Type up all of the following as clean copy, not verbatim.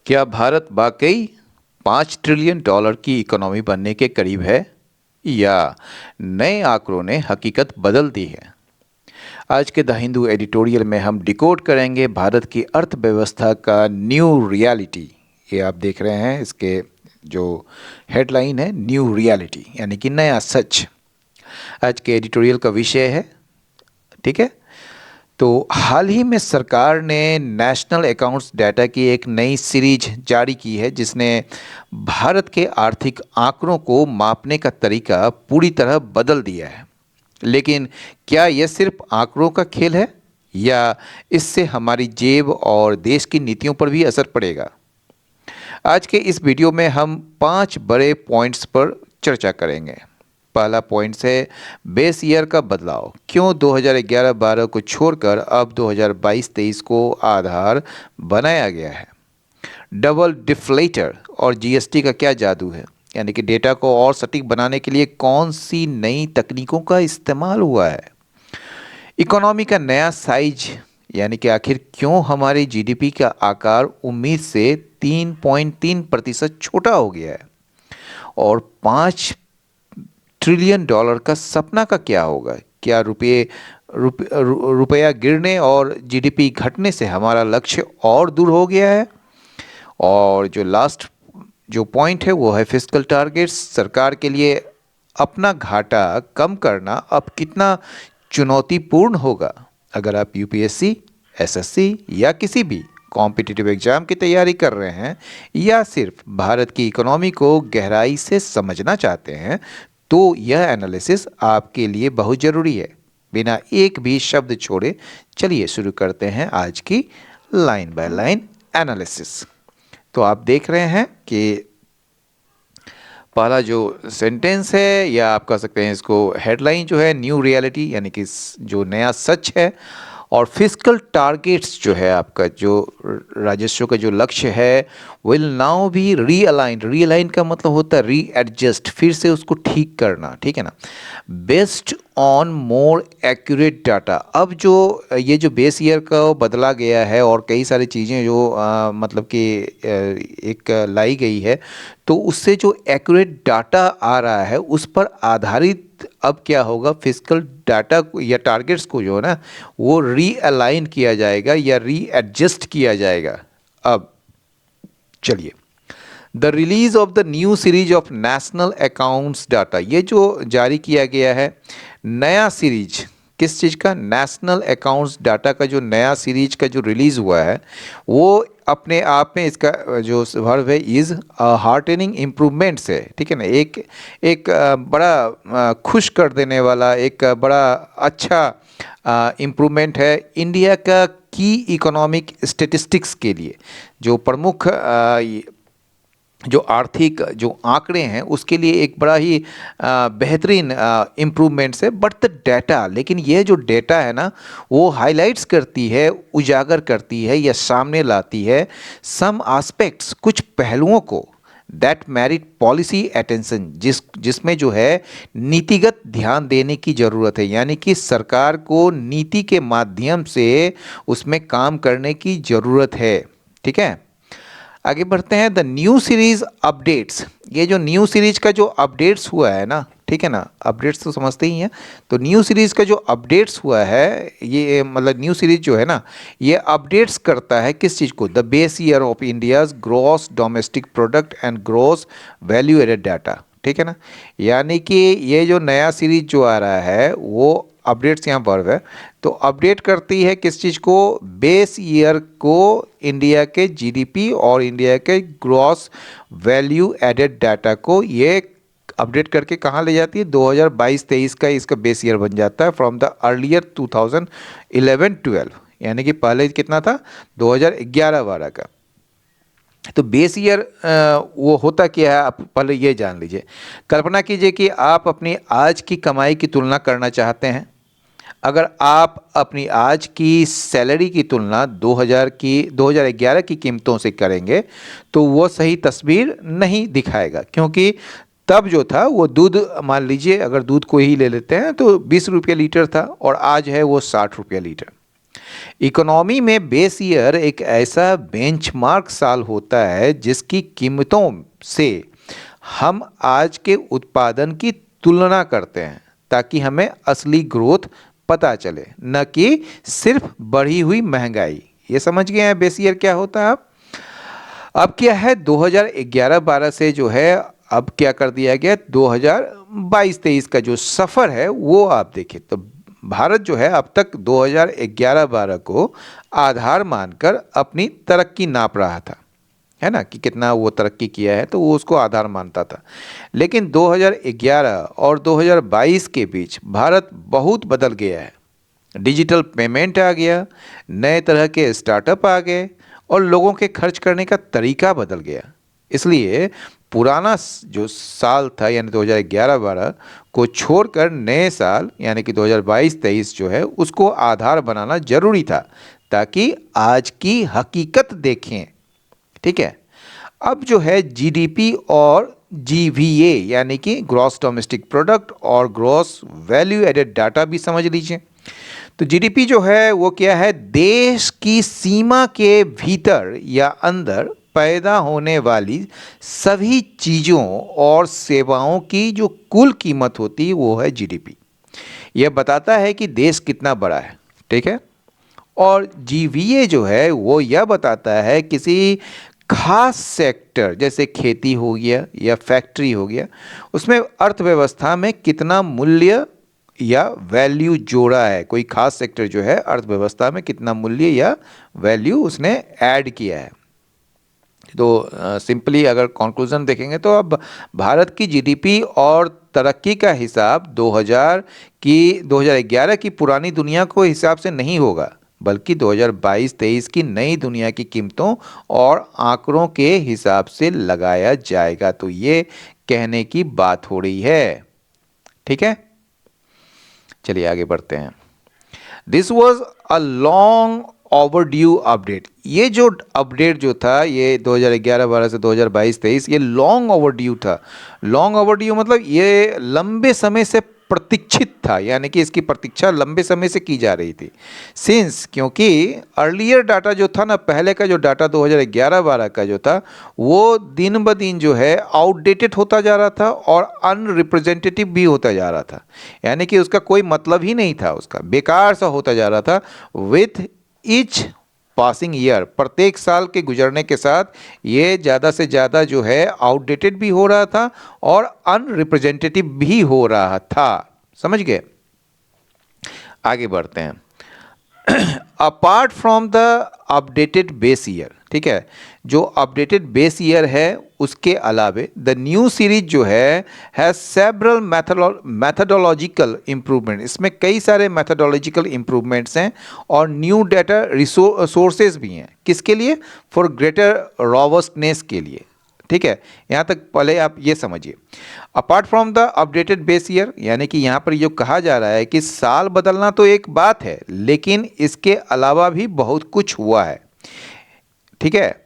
क्या भारत वाकई 5 trillion dollar की इकोनॉमी बनने के करीब है या नए आंकड़ों ने हकीकत बदल दी है? आज के द हिंदू एडिटोरियल में हम डिकोड करेंगे भारत की अर्थव्यवस्था का न्यू रियलिटी। ये आप देख रहे हैं, इसके जो हेडलाइन है न्यू रियलिटी यानी कि नया सच। आज के एडिटोरियल का विषय है, ठीक है। तो हाल ही में सरकार ने नेशनल अकाउंट्स डाटा की एक नई सीरीज जारी की है जिसने भारत के आर्थिक आंकड़ों को मापने का तरीका पूरी तरह बदल दिया है। लेकिन क्या यह सिर्फ आंकड़ों का खेल है या इससे हमारी जेब और देश की नीतियों पर भी असर पड़ेगा? आज के इस वीडियो में हम 5 बड़े पॉइंट्स पर चर्चा करेंगे। पहला पॉइंट है बेस ईयर का बदलाव। क्यों 2011-12 को छोड़कर अब 2022-23 को आधार बनाया गया है? डबल डिफ्लेटर और जीएसटी का क्या जादू है, यानी कि डेटा को और सटीक बनाने के लिए कौन सी नई तकनीकों का इस्तेमाल हुआ है? इकोनॉमी का नया साइज, यानी कि आखिर क्यों हमारे जीडीपी का आकार उम्मीद से 3.3% छोटा हो गया है? और 5 ट्रिलियन डॉलर का सपना का क्या होगा? क्या रुपया गिरने और जीडीपी घटने से हमारा लक्ष्य और दूर हो गया है? और जो लास्ट जो पॉइंट है वो है फिस्कल टारगेट्स। सरकार के लिए अपना घाटा कम करना अब कितना चुनौतीपूर्ण होगा? अगर आप यूपीएससी, एसएससी या किसी भी कॉम्पिटिटिव एग्जाम की तैयारी कर रहे हैं या सिर्फ भारत की इकोनॉमी को गहराई से समझना चाहते हैं तो यह एनालिसिस आपके लिए बहुत ज़रूरी है। बिना एक भी शब्द छोड़े चलिए शुरू करते हैं आज की लाइन बाय लाइन एनालिसिस। तो आप देख रहे हैं कि पहला जो सेंटेंस है या आप कह सकते हैं इसको हेडलाइन जो है न्यू रियलिटी यानी कि जो नया सच है, और फिस्कल टारगेट्स जो है आपका जो राजस्व का जो लक्ष्य है विल नाउ बी रीअलाइंड। रीअलाइन का मतलब होता है रीएडजस्ट, फिर से उसको ठीक करना, ठीक है ना, based on more accurate data. अब जो ये जो बेस ईयर का बदला गया है और कई सारी चीज़ें जो मतलब कि एक लाई गई है, तो उससे जो एक्यूरेट डाटा आ रहा है उस पर आधारित अब क्या होगा, फिस्कल डाटा या टारगेट्स को जो है ना वो रीअलाइन किया जाएगा या रीएडजस्ट किया जाएगा। अब चलिए, the release of the new series of national accounts data, ये जो जारी किया गया है नया सीरीज, किस चीज़ का? नेशनल अकाउंट्स डाटा का जो नया सीरीज का जो रिलीज़ हुआ है वो अपने आप में इसका जो वर्ब है इज़ हार्टनिंग इम्प्रूवमेंट्स है, ठीक है ना। एक बड़ा खुश कर देने वाला, एक बड़ा अच्छा इम्प्रूवमेंट है इंडिया का की इकोनॉमिक स्टेटिस्टिक्स के लिए। जो प्रमुख जो आर्थिक जो आंकड़े हैं उसके लिए एक बड़ा ही बेहतरीन इम्प्रूवमेंट्स है। बट द डाटा, लेकिन ये जो डेटा है ना वो हाइलाइट्स करती है, उजागर करती है या सामने लाती है सम एस्पेक्ट्स, कुछ पहलुओं को दैट मेरिट पॉलिसी अटेंशन, जिसमें जो है नीतिगत ध्यान देने की ज़रूरत है, यानी कि सरकार को नीति के माध्यम से उसमें काम करने की ज़रूरत है, ठीक है। आगे बढ़ते हैं, द न्यू सीरीज अपडेट्स। ये जो न्यू सीरीज का जो अपडेट्स हुआ है ना, ठीक है ना, अपडेट्स तो समझते ही हैं। तो न्यू सीरीज का जो अपडेट्स हुआ है, ये मतलब न्यू सीरीज जो है ना ये अपडेट्स करता है किस चीज़ को? The base year of India's gross domestic product and gross value added data, ठीक है ना। यानी कि ये जो नया सीरीज जो आ रहा है वो अपडेट्स यहाँ वर्ब है, तो अपडेट करती है किस चीज़ को? बेस ईयर को इंडिया के जीडीपी और इंडिया के ग्रॉस वैल्यू एडेड डाटा को ये अपडेट करके कहाँ ले जाती है? 2022-23 का इसका बेस ईयर बन जाता है फ्रॉम द अर्लियर 2011-12, यानी कि पहले कितना था? 2011-12 का। तो बेस ईयर वो होता क्या है आप पहले ये जान लीजिए। कल्पना कीजिए कि आप अपनी आज की कमाई की तुलना करना चाहते हैं। अगर आप अपनी आज की सैलरी की तुलना 2011 की कीमतों से करेंगे तो वो सही तस्वीर नहीं दिखाएगा, क्योंकि तब जो था वो दूध, मान लीजिए अगर दूध को ही ले लेते हैं तो 20 रुपये लीटर था और आज है वो 60 रुपये लीटर। इकोनॉमी में बेस ईयर एक ऐसा बेंचमार्क साल होता है जिसकी कीमतों से हम आज के उत्पादन की तुलना करते हैं ताकि हमें असली ग्रोथ पता चले, न कि सिर्फ बढ़ी हुई महंगाई। ये समझ गए हैं बेस ईयर क्या होता है। अब क्या है 2011-12 से जो है अब क्या कर दिया गया, 2022-23 का जो सफ़र है वो आप देखिए तो भारत जो है अब तक 2011-12 को आधार मानकर अपनी तरक्की नाप रहा था, है ना, कि कितना वो तरक्की किया है तो वो उसको आधार मानता था। लेकिन 2011 और 2022 के बीच भारत बहुत बदल गया है। डिजिटल पेमेंट आ गया, नए तरह के स्टार्टअप आ गए और लोगों के खर्च करने का तरीका बदल गया। इसलिए पुराना जो साल था यानी 2011-12 को छोड़कर नए साल यानी कि 2022-23 जो है उसको आधार बनाना जरूरी था ताकि आज की हकीकत देखें। ठीक है, अब जो है जीडीपी और जीवीए यानी कि ग्रॉस डोमेस्टिक प्रोडक्ट और ग्रॉस वैल्यू एडेड डाटा भी समझ लीजिए। तो जीडीपी जो है वो क्या है, देश की सीमा के भीतर या अंदर पैदा होने वाली सभी चीज़ों और सेवाओं की जो कुल कीमत होती है वो है जीडीपी। यह बताता है कि देश कितना बड़ा है। ठीक है, और जीवीए जो है वो यह बताता है किसी खास सेक्टर जैसे खेती हो गया या फैक्ट्री हो गया उसमें अर्थव्यवस्था में कितना मूल्य या वैल्यू जोड़ा है। कोई खास सेक्टर जो है अर्थव्यवस्था में कितना मूल्य या वैल्यू उसने ऐड किया है। तो सिंपली अगर कंक्लूजन देखेंगे तो अब भारत की जीडीपी और तरक्की का हिसाब 2011 की पुरानी दुनिया को हिसाब से नहीं होगा बल्कि 2022-23 की नई दुनिया की कीमतों और आंकड़ों के हिसाब से लगाया जाएगा। तो ये कहने की बात हो रही है। ठीक है, चलिए आगे बढ़ते हैं। This was a long overdue update. ये जो अपडेट जो था ये 2011-12 से 2022-23 ये लॉन्ग ओवरड्यू था। लॉन्ग ओवरड्यू मतलब ये लंबे समय से प्रतीक्षित था, यानी कि इसकी प्रतीक्षा लंबे समय से की जा रही थी। सिंस क्योंकि अर्लियर डाटा जो था ना, पहले का जो डाटा 2011-12 का जो था वो दिन ब दिन जो है आउटडेटेड होता जा रहा था और अनरिप्रेजेंटेटिव भी होता जा रहा था, यानी कि उसका कोई मतलब ही नहीं था, उसका बेकार सा होता जा रहा था। विथ ईच पासिंग ईयर, प्रत्येक साल के गुजरने के साथ ये ज़्यादा से ज़्यादा जो है आउटडेटेड भी हो रहा था और अनरिप्रेजेंटेटिव भी हो रहा था। समझ गए, आगे बढ़ते हैं। Apart from the updated base year, ठीक है, जो अपडेटेड बेस ईयर है उसके अलावे द न्यू सीरीज जो है सेवरल मैथडोलॉजिकल इम्प्रूवमेंट। इसमें कई सारे मैथडोलॉजिकल इम्प्रूवमेंट्स हैं और न्यू डाटा सोर्सेज भी हैं। किसके लिए? फॉर ग्रेटर रॉबस्टनेस के लिए। ठीक है, यहाँ तक पहले आप ये समझिए। Apart from the updated base year, यानी कि यहाँ पर जो कहा जा रहा है कि साल बदलना तो एक बात है लेकिन इसके अलावा भी बहुत कुछ हुआ है। ठीक है,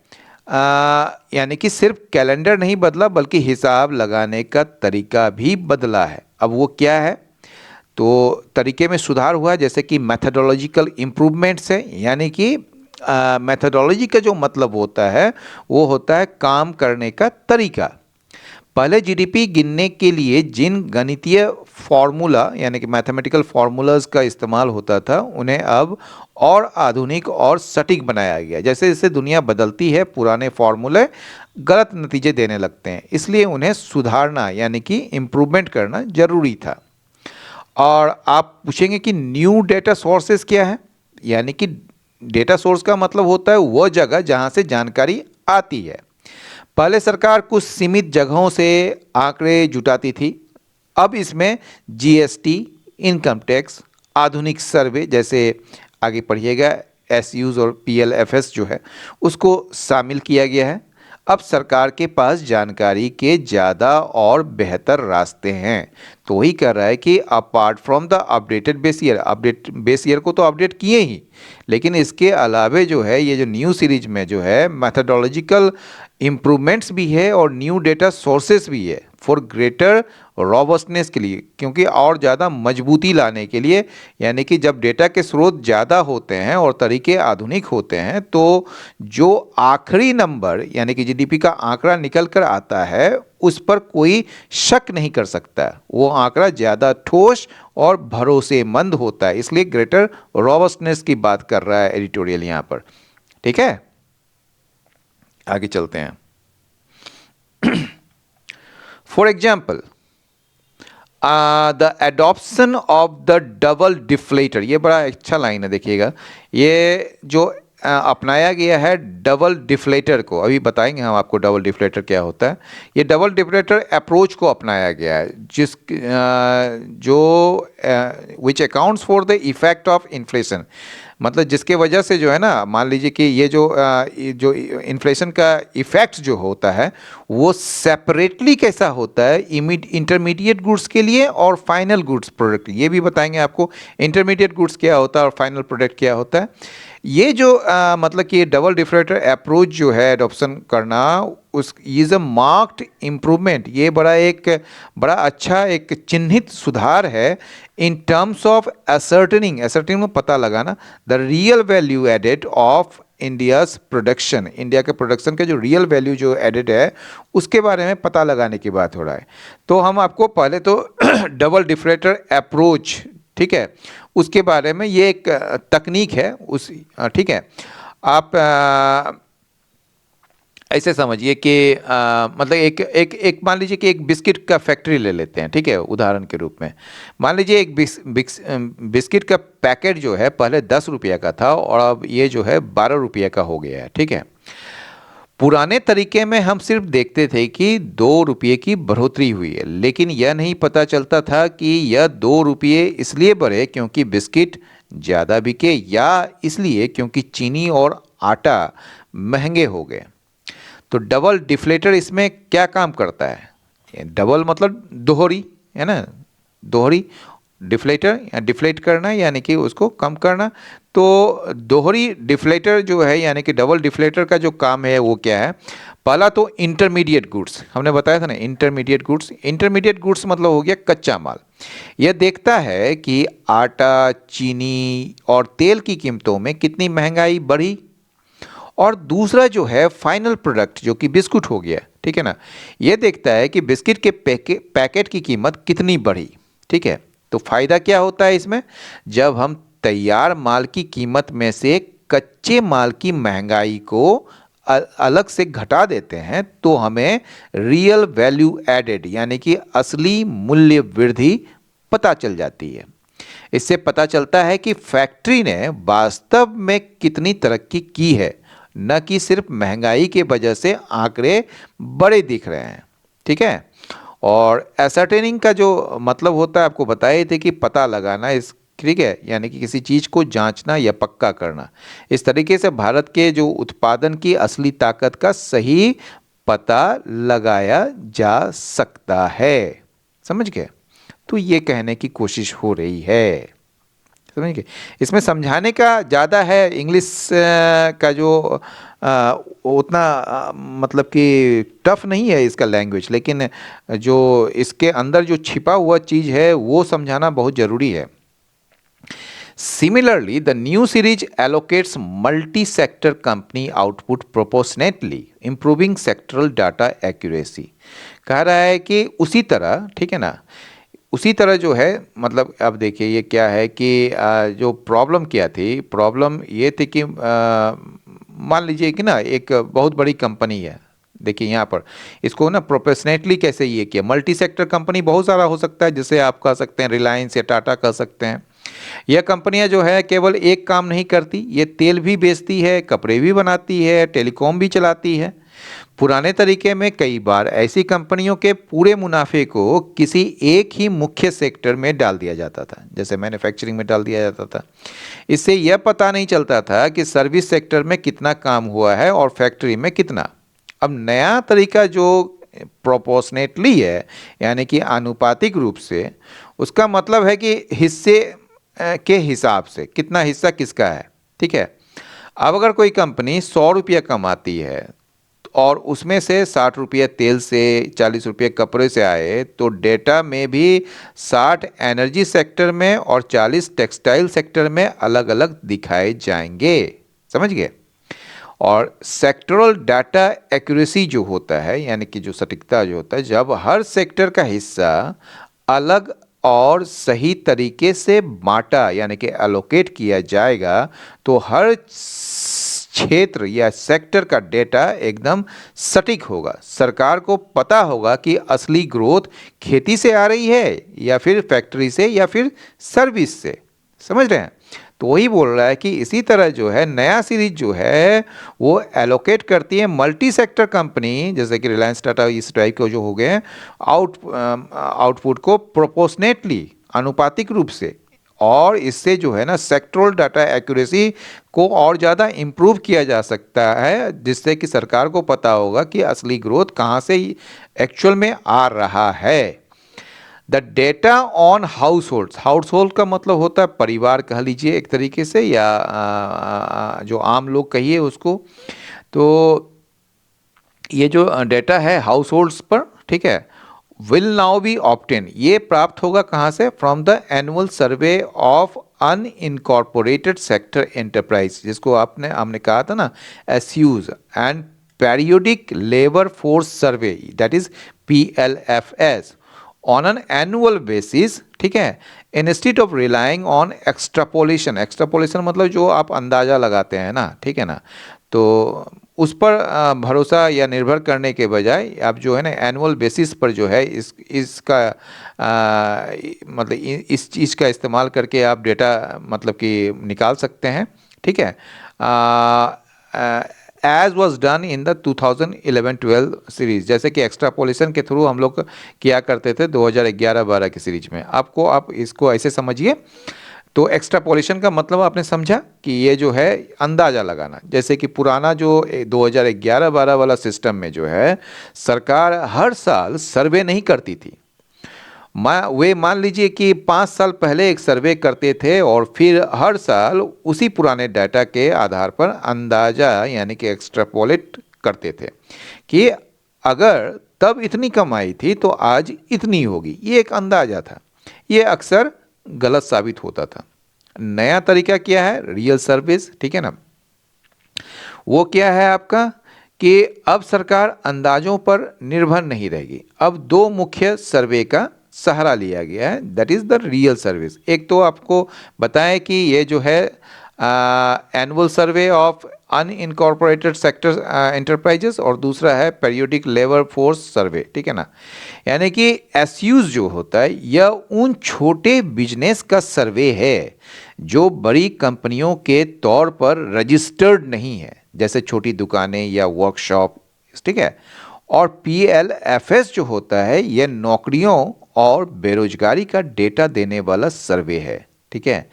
यानी कि सिर्फ कैलेंडर नहीं बदला बल्कि हिसाब लगाने का तरीका भी बदला है। अब वो क्या है? तो तरीके में सुधार हुआ, जैसे कि मैथडोलॉजिकल इम्प्रूवमेंट्स है, यानी कि मैथडोलॉजी का जो मतलब होता है वो होता है काम करने का तरीका। पहले जीडीपी गिनने के लिए जिन गणितीय फॉर्मूला यानी कि मैथमेटिकल फॉर्मूलाज का इस्तेमाल होता था उन्हें अब और आधुनिक और सटीक बनाया गया। जैसे जैसे दुनिया बदलती है पुराने फॉर्मूले गलत नतीजे देने लगते हैं, इसलिए उन्हें सुधारना यानी कि इम्प्रूवमेंट करना जरूरी था। और आप पूछेंगे कि न्यू डेटा सोर्सेज क्या है? यानी कि डेटा सोर्स का मतलब होता है वह जगह जहां से जानकारी आती है। पहले सरकार कुछ सीमित जगहों से आंकड़े जुटाती थी, अब इसमें जीएसटी, इनकम टैक्स, आधुनिक सर्वे जैसे आगे पढ़िएगा एसयूज और पीएलएफएस जो है उसको शामिल किया गया है। अब सरकार के पास जानकारी के ज़्यादा और बेहतर रास्ते हैं। तो वही कह रहा है कि apart from the updated base year, update base year को तो अपडेट किए ही, लेकिन इसके अलावे जो है ये जो न्यू सीरीज में जो है मैथडोलॉजिकल इम्प्रूवमेंट्स भी है और न्यू डेटा सोर्सेस भी है फॉर ग्रेटर रॉबस्टनेस के लिए, क्योंकि और ज़्यादा मजबूती लाने के लिए। यानी कि जब डेटा के स्रोत ज़्यादा होते हैं और तरीके आधुनिक होते हैं तो जो आखिरी नंबर यानी कि जीडीपी का आंकड़ा निकल कर आता है उस पर कोई शक नहीं कर सकता, वो आंकड़ा ज़्यादा ठोस और भरोसेमंद होता है। इसलिए ग्रेटर रॉबस्टनेस की बात कर रहा है एडिटोरियल यहाँ पर। ठीक है, आगे चलते हैं। For example the adoption of the double deflator, ये बड़ा अच्छा लाइन है, देखिएगा। ये जो अपनाया गया है डबल डिफ्लेटर को, अभी बताएंगे हम आपको डबल डिफ्लेटर क्या होता है। ये डबल डिफ्लेटर अप्रोच को अपनाया गया है जो which accounts for the effect of inflation, मतलब जिसके वजह से जो है ना, मान लीजिए कि ये जो इन्फ्लेशन का इफेक्ट जो होता है वो सेपरेटली कैसा होता है इंटरमीडिएट गुड्स के लिए और फाइनल गुड्स प्रोडक्ट, ये भी बताएंगे आपको इंटरमीडिएट गुड्स क्या होता है और फाइनल प्रोडक्ट क्या होता है। ये जो मतलब कि डबल डिफ्लेटर अप्रोच जो है एडॉप्शन करना, उस इज़ अ मार्क्ड इम्प्रूवमेंट, ये बड़ा अच्छा एक चिन्हित सुधार है इन टर्म्स ऑफ असर्टनिंग में पता लगाना the real value added of India's production, India के प्रोडक्शन का जो रियल वैल्यू जो एडेड है उसके बारे में पता लगाने की बात हो रहा है। तो हम आपको पहले तो डबल डिफ्लेटर अप्रोच, ठीक है, उसके बारे में, ये एक तकनीक है उस, ठीक है। आप ऐसे समझिए कि मतलब एक मान लीजिए कि एक बिस्किट का फैक्ट्री ले लेते हैं, ठीक है, उदाहरण के रूप में। मान लीजिए एक बिस्किट का पैकेट जो है पहले 10 रुपये का था और अब ये जो है 12 रुपये का हो गया है, ठीक है। पुराने तरीके में हम सिर्फ देखते थे कि 2 रुपये की बढ़ोतरी हुई है, लेकिन यह नहीं पता चलता था कि यह 2 रुपये इसलिए बढ़े क्योंकि बिस्किट ज़्यादा बिके या इसलिए क्योंकि चीनी और आटा महंगे हो गए। तो डबल डिफ्लेटर इसमें क्या काम करता है? डबल मतलब दोहरी, है ना, दोहरी, डिफ्लेटर या डिफ्लेट करना यानी कि उसको कम करना। तो दोहरी डिफ्लेटर जो है यानी कि डबल डिफ्लेटर का जो काम है वो क्या है? पहला तो इंटरमीडिएट गुड्स, हमने बताया था ना, इंटरमीडिएट गुड्स मतलब हो गया कच्चा माल। यह देखता है कि आटा, चीनी और तेल की कीमतों में कितनी महंगाई बढ़ी। और दूसरा जो है फाइनल प्रोडक्ट जो कि बिस्कुट हो गया, ठीक है ना, ये देखता है कि बिस्किट के पैकेट की कीमत कितनी बढ़ी, ठीक है। तो फायदा क्या होता है इसमें? जब हम तैयार माल की कीमत में से कच्चे माल की महंगाई को अलग से घटा देते हैं तो हमें रियल वैल्यू एडेड यानी कि असली मूल्य वृद्धि पता चल जाती है। इससे पता चलता है कि फैक्ट्री ने वास्तव में कितनी तरक्की की है, न कि सिर्फ महंगाई के वजह से आंकड़े बड़े दिख रहे हैं, ठीक है। और एसर्टेनिंग का जो मतलब होता है आपको बताए थे कि पता लगाना, इस, ठीक है, यानी कि किसी चीज़ को जांचना या पक्का करना। इस तरीके से भारत के जो उत्पादन की असली ताकत का सही पता लगाया जा सकता है। समझ गए? तो ये कहने की कोशिश हो रही है, समझ गए? इसमें समझाने का ज़्यादा है, इंग्लिश का जो उतना मतलब कि टफ नहीं है इसका लैंग्वेज, लेकिन जो इसके अंदर जो छिपा हुआ चीज़ है वो समझाना बहुत ज़रूरी है। Similarly, the new series allocates multi-sector company output proportionately, improving sectoral data accuracy। कह रहा है कि उसी तरह, ठीक है ना, उसी तरह जो है, मतलब अब देखिए ये क्या है कि जो प्रॉब्लम क्या थी, प्रॉब्लम ये थी कि मान लीजिए कि ना एक बहुत बड़ी कंपनी है, देखिए यहाँ पर इसको ना प्रोपोर्शनेटली कैसे ये किया। मल्टी सेक्टर कंपनी बहुत सारा हो सकता है, जैसे आप कह सकते हैं रिलायंस या टाटा कह सकते हैं। यह कंपनियां जो है केवल एक काम नहीं करती, ये तेल भी बेचती है, कपड़े भी बनाती है, टेलीकॉम भी चलाती है। पुराने तरीके में कई बार ऐसी कंपनियों के पूरे मुनाफे को किसी एक ही मुख्य सेक्टर में डाल दिया जाता था, जैसे मैन्युफैक्चरिंग में डाल दिया जाता था। इससे यह पता नहीं चलता था कि सर्विस सेक्टर में कितना काम हुआ है और फैक्ट्री में कितना। अब नया तरीका जो प्रोपोर्शनेटली है, यानी कि आनुपातिक रूप से, उसका मतलब है कि हिस्से के हिसाब से कितना हिस्सा किसका है। ठीक है। अब अगर कोई कंपनी 100 रुपया कमाती है और उसमें से 60 रुपये तेल से, 40 रुपये कपड़े से आए, तो डेटा में भी 60 एनर्जी सेक्टर में और 40 टेक्सटाइल सेक्टर में अलग अलग दिखाए जाएंगे। समझ गए। और सेक्टरल डाटा एक्यूरेसी जो होता है, यानी कि जो सटीकता जो होता है, जब हर सेक्टर का हिस्सा अलग और सही तरीके से बांटा यानी कि एलोकेट किया जाएगा, तो हर क्षेत्र या सेक्टर का डेटा एकदम सटीक होगा। सरकार को पता होगा कि असली ग्रोथ खेती से आ रही है या फिर फैक्ट्री से या फिर सर्विस से। समझ रहे हैं। तो वही बोल रहा है कि इसी तरह जो है नया सीरीज जो है वो एलोकेट करती है मल्टी सेक्टर कंपनी, जैसे कि रिलायंस टाटा इस टाइप के जो हो गए हैं, आउटपुट को प्रोपोर्शनेटली आनुपातिक रूप से, और इससे जो है ना सेक्टरल डाटा एक्यूरेसी को और ज़्यादा इम्प्रूव किया जा सकता है, जिससे कि सरकार को पता होगा कि असली ग्रोथ कहाँ से एक्चुअल में आ रहा है। The data on house hold का मतलब होता है परिवार कह लीजिए एक तरीके से, या जो आम लोग कहिए उसको। तो ये जो डेटा है हाउस होल्ड्स पर, ठीक है, विल नाउ बी ऑब्टेन, ये प्राप्त होगा कहाँ से, from the annual survey of unincorporated sector enterprise, जिसको हमने कहा था ना, ASUSE and periodic labour force survey, that is PLFS, on an annual basis. ठीक है। Instead of relying on extrapolation मतलब जो आप अंदाज़ा लगाते हैं ना, ठीक है ना, तो उस पर भरोसा या निर्भर करने के बजाय आप जो है ना एनुअल बेसिस पर जो है इसका मतलब इस चीज़ का इस्तेमाल करके आप डेटा मतलब कि निकाल सकते हैं। ठीक है। As was done in the 2011-12 series, जैसे कि एक्स्ट्रापोलेशन के थ्रू हम लोग किया करते थे 2011-12 की सीरीज में। आप इसको ऐसे समझिए। तो एक्स्ट्रापोलेशन का मतलब आपने समझा कि ये जो है अंदाज़ा लगाना, जैसे कि पुराना जो 2011-12 वाला सिस्टम में जो है सरकार हर साल सर्वे नहीं करती थी। मान लीजिए कि 5 साल पहले एक सर्वे करते थे और फिर हर साल उसी पुराने डाटा के आधार पर अंदाज़ा यानी कि एक्स्ट्रापोलेट करते थे कि अगर तब इतनी कमाई थी तो आज इतनी होगी। ये एक अंदाज़ा था, ये अक्सर गलत साबित होता था। नया तरीका क्या है, रियल सर्विस। ठीक है ना। वो क्या है आपका कि अब सरकार अंदाजों पर निर्भर नहीं रहेगी, अब दो मुख्य सर्वे का सहारा लिया गया है, that is the real service. एक तो आपको बताएं कि ये जो है annual survey of unincorporated sector enterprises, और दूसरा है पेरियोडिक लेबर फोर्स सर्वे। ठीक है ना। यानी कि एसयूज जो होता है यह उन छोटे बिजनेस का सर्वे है जो बड़ी कंपनियों के तौर पर रजिस्टर्ड नहीं है, जैसे छोटी दुकानें या वर्कशॉप। ठीक है। और PLFS जो होता है यह नौकरियों और बेरोजगारी का डेटा देने वाला सर्वे है। ठीक है।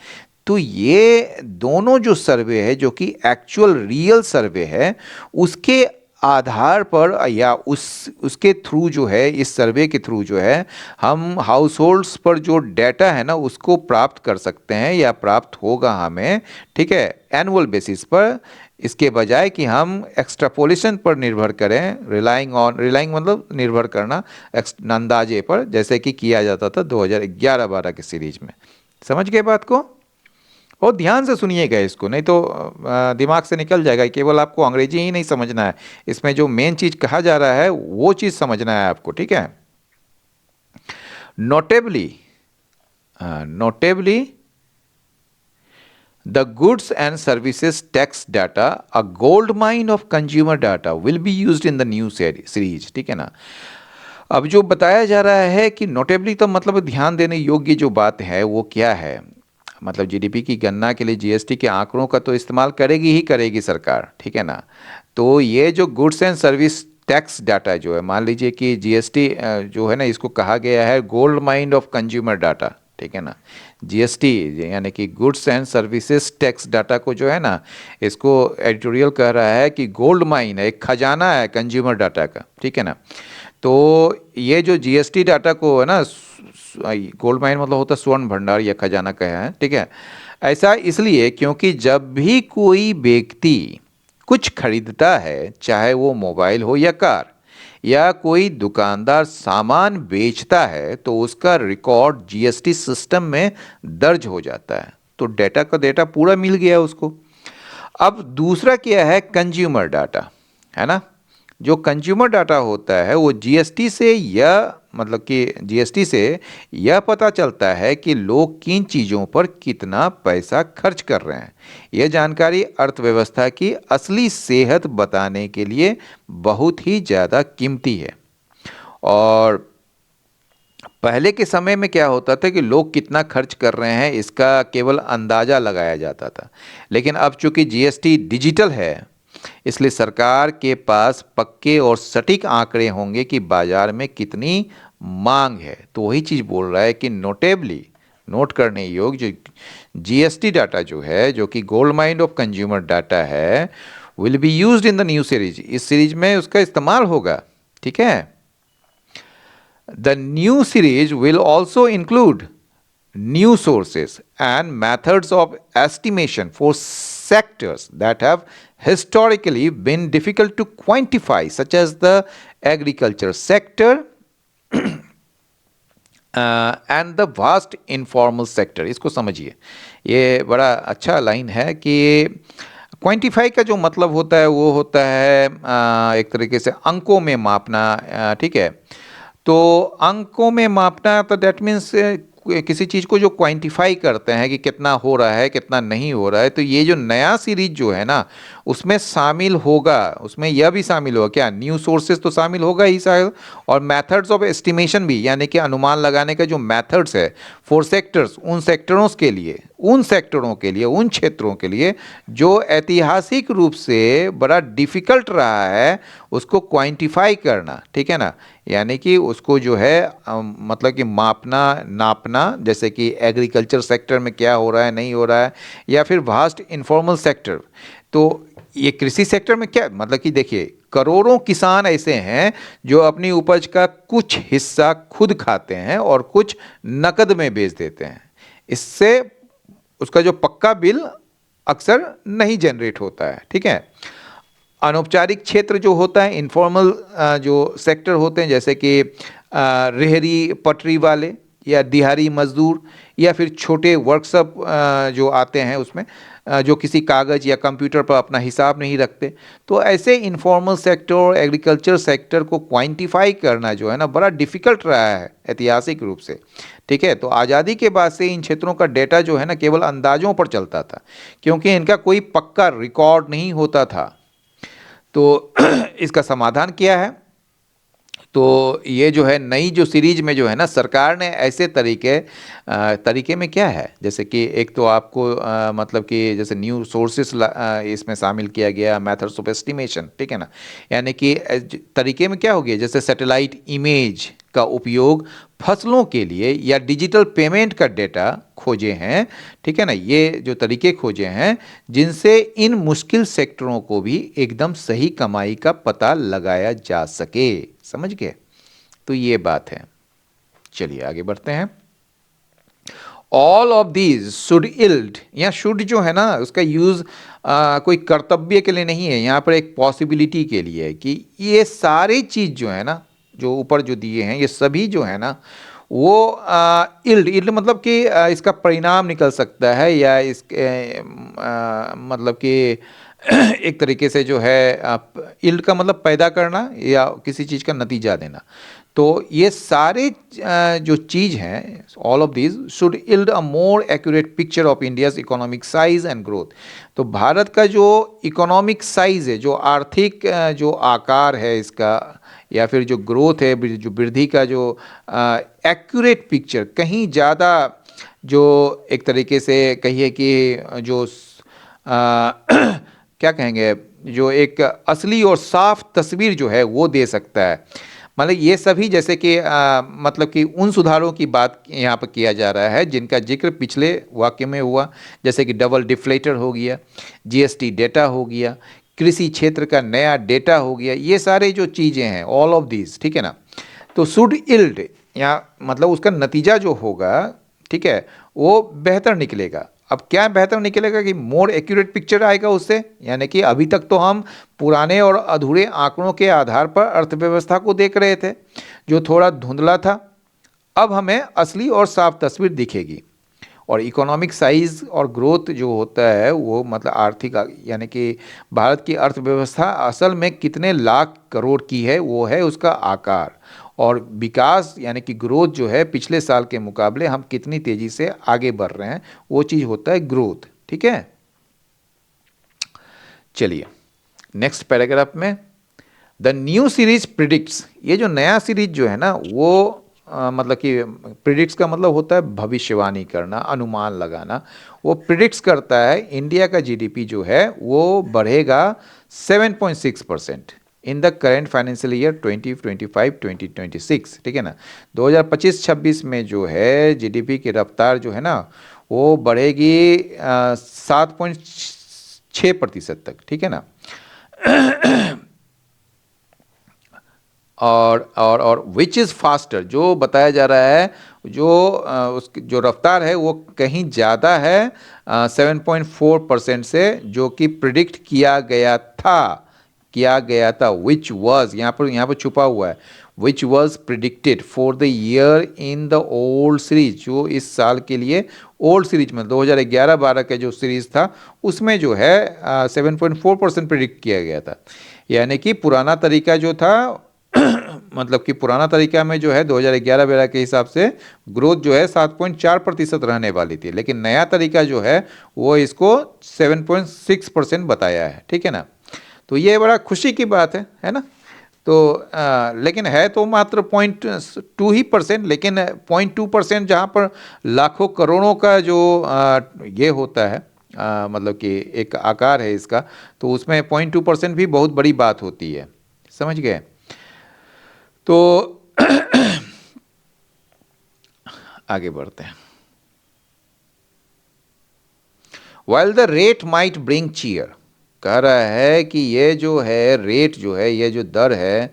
तो ये दोनों जो सर्वे है जो कि एक्चुअल रियल सर्वे है, उसके आधार पर या उसके थ्रू जो है, इस सर्वे के थ्रू जो है हम हाउस होल्ड्स पर जो डाटा है ना उसको प्राप्त कर सकते हैं या प्राप्त होगा हमें। ठीक है। एनुअल बेसिस पर, इसके बजाय कि हम एक्स्ट्रापोलेशन पर निर्भर करें, रिलाइंग मतलब निर्भर करना अंदाजे पर, जैसे कि किया जाता था 2011-12 की सीरीज में। समझ गए बात को। और ध्यान से सुनिएगा इसको, नहीं तो दिमाग से निकल जाएगा। केवल आपको अंग्रेजी ही नहीं समझना है, इसमें जो मेन चीज़ कहा जा रहा है वो चीज़ समझना है आपको। ठीक है। Notably the goods and services tax data, a gold mine of consumer data, will be used in the new series. ठीक है ना। अब जो बताया जा रहा है कि नोटेबली तो मतलब ध्यान देने योग्य जो बात है वो क्या है, मतलब GDP की गणना के लिए GST के आंकड़ों का तो इस्तेमाल करेगी ही करेगी सरकार। ठीक है ना। तो ये जो goods and service tax data जो है, मान लीजिए कि GST जो है ना इसको कहा गया है gold mine of consumer data. ठीक है ना। GST यानी कि goods and services tax data को जो है ना, इसको एडिटोरियल कह रहा है कि गोल्ड माइन है, एक खजाना है कंज्यूमर डाटा का। ठीक है ना। तो ये जो जीएसटी डाटा को है ना, गोल्ड माइन मतलब होता है स्वर्ण भंडार या खजाना कहा है, ठीक है। ऐसा इसलिए क्योंकि जब भी कोई व्यक्ति कुछ खरीदता है, चाहे वो मोबाइल हो या कार, या कोई दुकानदार सामान बेचता है, तो उसका रिकॉर्ड जीएसटी सिस्टम में दर्ज हो जाता है। तो डेटा का डेटा पूरा मिल गया उसको। अब दूसरा क्या है, कंज्यूमर डाटा, है ना। जो कंज्यूमर डाटा होता है वो जीएसटी से यह मतलब कि जीएसटी से यह पता चलता है कि लोग किन चीज़ों पर कितना पैसा खर्च कर रहे हैं। यह जानकारी अर्थव्यवस्था की असली सेहत बताने के लिए बहुत ही ज़्यादा कीमती है। और पहले के समय में क्या होता था कि लोग कितना खर्च कर रहे हैं इसका केवल अंदाज़ा लगाया जाता था, लेकिन अब चूंकि जीएसटी डिजिटल है, इसलिए सरकार के पास पक्के और सटीक आंकड़े होंगे कि बाजार में कितनी मांग है। तो वही चीज़ बोल रहा है कि नोटेबली, नोट करने योग्य जो जीएसटी डाटा जो है, जो कि gold mine of consumer data है, will be used in the new series. इस सीरीज में उसका इस्तेमाल होगा, ठीक है। The new series will also include new sources and methods of estimation for sectors that have historically been difficult to quantify, such as the agriculture sector and the vast informal sector। इसको समझिए, ये बड़ा अच्छा line है कि quantify का जो मतलब होता है वो होता है एक तरीके से अंकों में मापना, ठीक है। तो अंकों में मापना, तो दैट मीन्स किसी चीज़ को जो क्वांटिफाई करते हैं कि कितना हो रहा है कितना नहीं हो रहा है। तो ये जो नया सीरीज जो है ना, उसमें शामिल होगा, उसमें यह भी शामिल होगा क्या, न्यू सोर्सेज तो शामिल होगा ही शायद, और मेथड्स ऑफ एस्टिमेशन भी, यानी कि अनुमान लगाने का जो मेथड्स है फॉर सेक्टर्स, उन सेक्टरों के लिए, उन सेक्टरों के लिए, उन क्षेत्रों के लिए जो ऐतिहासिक रूप से बड़ा डिफ़िकल्ट रहा है उसको क्वांटिफाई करना, ठीक है ना। यानी कि उसको जो है मतलब कि मापना, नापना, जैसे कि एग्रीकल्चर सेक्टर में क्या हो रहा है नहीं हो रहा है, या फिर वास्ट इनफॉर्मल सेक्टर। तो ये कृषि सेक्टर में क्या मतलब कि देखिए, करोड़ों किसान ऐसे हैं जो अपनी उपज का कुछ हिस्सा खुद खाते हैं और कुछ नकद में बेच देते हैं। इससे उसका जो पक्का बिल अक्सर नहीं जनरेट होता है, ठीक है। अनौपचारिक क्षेत्र जो होता है, इनफॉर्मल जो सेक्टर होते हैं, जैसे कि रेहड़ी पटरी वाले या दिहाड़ी मजदूर, या फिर छोटे वर्कशॉप जो आते हैं उसमें जो किसी कागज़ या कंप्यूटर पर अपना हिसाब नहीं रखते। तो ऐसे इनफॉर्मल सेक्टर और एग्रीकल्चर सेक्टर को क्वांटिफाई करना जो है ना, बड़ा डिफ़िकल्ट रहा है ऐतिहासिक रूप से, ठीक है। तो आज़ादी के बाद से इन क्षेत्रों का डेटा जो है ना केवल अंदाज़ों पर चलता था, क्योंकि इनका कोई पक्का रिकॉर्ड नहीं होता था। तो इसका समाधान क्या है, तो ये जो है नई जो सीरीज में जो है ना, सरकार ने ऐसे तरीके में क्या है, जैसे कि एक तो आपको मतलब कि जैसे न्यू सोर्सेस इसमें शामिल किया गया, मेथड्स ऑफ एस्टिमेशन, ठीक है ना। यानी कि तरीके में क्या हो गया, जैसे सैटेलाइट इमेज का उपयोग फसलों के लिए या डिजिटल पेमेंट का डेटा खोजे हैं, ठीक है ना। ये जो तरीके खोजे हैं जिनसे इन मुश्किल सेक्टरों को भी एकदम सही कमाई का पता लगाया जा सके, समझ गए। तो ये बात है। चलिए आगे बढ़ते हैं। All of these should yield, या शुड जो है ना उसका यूज़ कोई कर्तव्य के लिए नहीं है, यहाँ पर एक पॉसिबिलिटी के लिए है कि ये सारी चीज़ जो है ना, जो ऊपर जो दिए हैं ये सभी जो है ना, वो इल्ड, इल्ड मतलब कि इसका परिणाम निकल सकता है, या इसके मतलब कि एक तरीके से जो है इल्ड का मतलब पैदा करना या किसी चीज़ का नतीजा देना। तो ये सारे जो चीज़ हैं, all of these should yield a more accurate picture of India's economic size and growth. तो भारत का जो इकोनॉमिक साइज है, जो आर्थिक जो आकार है इसका, या फिर जो ग्रोथ है, जो वृद्धि का जो एक्यूरेट पिक्चर, कहीं ज़्यादा जो एक तरीके से कहिए कि जो क्या कहेंगे, जो एक असली और साफ तस्वीर जो है वो दे सकता है। मतलब ये सभी जैसे कि मतलब कि उन सुधारों की बात यहाँ पर किया जा रहा है जिनका जिक्र पिछले वाक्य में हुआ, जैसे कि डबल डिफ्लेटर हो गया, जीएसटी डेटा हो गया, कृषि क्षेत्र का नया डेटा हो गया, ये सारे जो चीज़ें हैं, ऑल ऑफ दीज, ठीक है ना। तो शुड इल्ड या मतलब उसका नतीजा जो होगा, ठीक है, वो बेहतर निकलेगा। अब क्या बेहतर निकलेगा कि मोर एक्यूरेट पिक्चर आएगा उससे, यानी कि अभी तक तो हम पुराने और अधूरे आंकड़ों के आधार पर अर्थव्यवस्था को देख रहे थे जो थोड़ा धुंधला था। अब हमें असली और साफ तस्वीर दिखेगी। और इकोनॉमिक साइज और ग्रोथ जो होता है वो मतलब आर्थिक यानी कि भारत की अर्थव्यवस्था असल में कितने लाख करोड़ की है, वो है उसका आकार। और विकास यानी कि ग्रोथ जो है पिछले साल के मुकाबले हम कितनी तेजी से आगे बढ़ रहे हैं, वो चीज़ होता है ग्रोथ। ठीक है, चलिए नेक्स्ट पैराग्राफ में, द न्यू सीरीज प्रिडिक्ट्स, ये जो नया सीरीज जो है ना वो मतलब कि प्रिडिक्ट्स का मतलब होता है भविष्यवाणी करना, अनुमान लगाना। वो प्रिडिक्ट्स करता है इंडिया का जीडीपी जो है वो बढ़ेगा 7.6% in the current financial year 2025-2026। ठीक है ना, 2025-26 में जो है जीडीपी की रफ्तार जो है ना वो बढ़ेगी 7.6% तक। ठीक है ना, और विच इज़ फास्टर, जो बताया जा रहा है, जो उसकी जो रफ्तार है वो कहीं ज़्यादा है 7.4% से, जो कि प्रिडिक्ट किया गया था विच वॉज, यहाँ पर छुपा हुआ है, which was predicted for the year in the old series, जो इस साल के लिए ओल्ड सीरीज में 2011-12 का जो सीरीज था उसमें जो है 7.4% प्रिडिक्ट किया गया था। यानी कि पुराना तरीका जो था मतलब कि पुराना तरीका में जो है 2011-12 के हिसाब से ग्रोथ जो है 7.4% रहने वाली थी, लेकिन नया तरीका जो है वो इसको 7.6% बताया है। ठीक है ना, तो ये बड़ा खुशी की बात है ना। तो लेकिन है तो मात्र 0.2%, लेकिन 0.2% जहाँ पर लाखों करोड़ों का जो ये होता है मतलब कि एक आकार है इसका, तो उसमें 0.2% भी बहुत बड़ी बात होती है, समझ गए। तो आगे बढ़ते हैं। While the rate might bring cheer, कह रहा है कि ये जो है रेट जो है, ये जो दर है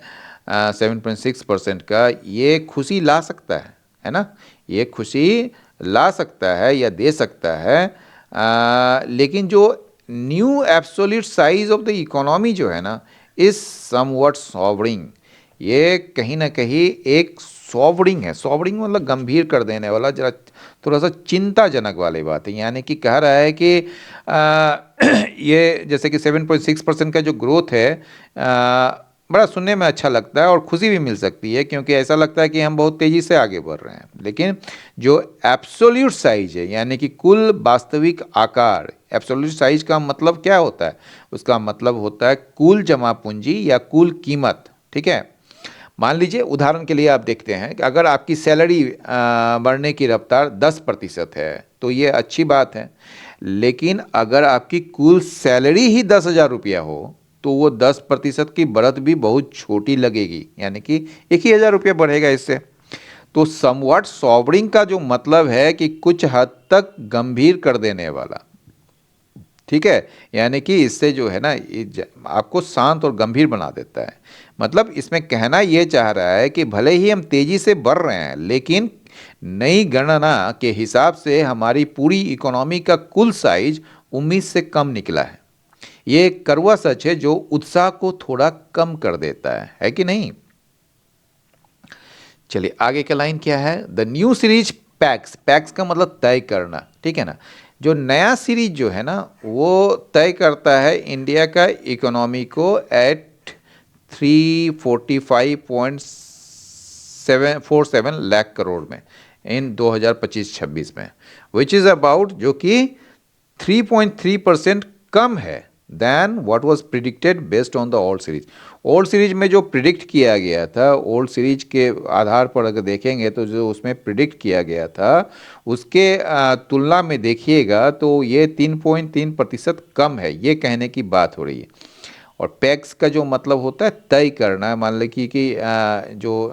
7.6% का, ये खुशी ला सकता है ना, ये खुशी ला सकता है या दे सकता है, लेकिन जो new absolute size of the economy जो है ना इज समवट सॉवरिंग, ये कहीं ना कहीं एक सॉवरिंग है। सॉवरिंग मतलब गंभीर कर देने वाला, जरा थोड़ा सा चिंताजनक वाली बात है। यानी कि कह रहा है कि ये जैसे कि 7.6% का जो ग्रोथ है बड़ा सुनने में अच्छा लगता है और खुशी भी मिल सकती है, क्योंकि ऐसा लगता है कि हम बहुत तेज़ी से आगे बढ़ रहे हैं। लेकिन जो एब्सोल्यूट साइज है यानी कि कुल वास्तविक आकार, एब्सोल्यूट साइज का मतलब क्या होता है, उसका मतलब होता है कुल जमा पूंजी या कुल कीमत। ठीक है, मान लीजिए उदाहरण के लिए आप देखते हैं कि अगर आपकी सैलरी बढ़ने की रफ्तार 10% है तो ये अच्छी बात है, लेकिन अगर आपकी कुल सैलरी ही 10,000 रुपया हो तो वो 10% की बढ़त भी बहुत छोटी लगेगी, यानी कि 1,000 रुपया बढ़ेगा इससे। तो समवट सॉवरिंग का जो मतलब है कि कुछ हद तक गंभीर कर देने वाला। ठीक है, यानी कि इससे जो है ना आपको शांत और गंभीर बना देता है। मतलब इसमें कहना यह चाह रहा है कि भले ही हम तेजी से बढ़ रहे हैं, लेकिन नई गणना के हिसाब से हमारी पूरी इकोनॉमी का कुल साइज उम्मीद से कम निकला है। ये एक कड़वा सच है जो उत्साह को थोड़ा कम कर देता है कि नहीं। चलिए आगे का लाइन क्या है, the new series PACS, PACS का मतलब तय करना। ठीक है ना, जो नया सीरीज जो है ना वो तय करता है इंडिया का इकोनॉमी को एट 345.747 लाख करोड़ में इन 2025-26 में, विच इज़ अबाउट, जो कि 3.3% कम है then what was predicted based on the old series. Old series में जो प्रिडिक्ट किया गया था, ओल्ड सीरीज के आधार पर अगर देखेंगे तो जो उसमें प्रिडिक्ट किया गया था उसके तुलना में देखिएगा तो ये 3.3% कम है, ये कहने की बात हो रही है। और पैक्स का जो मतलब होता है तय करना, मान लीजिए कि जो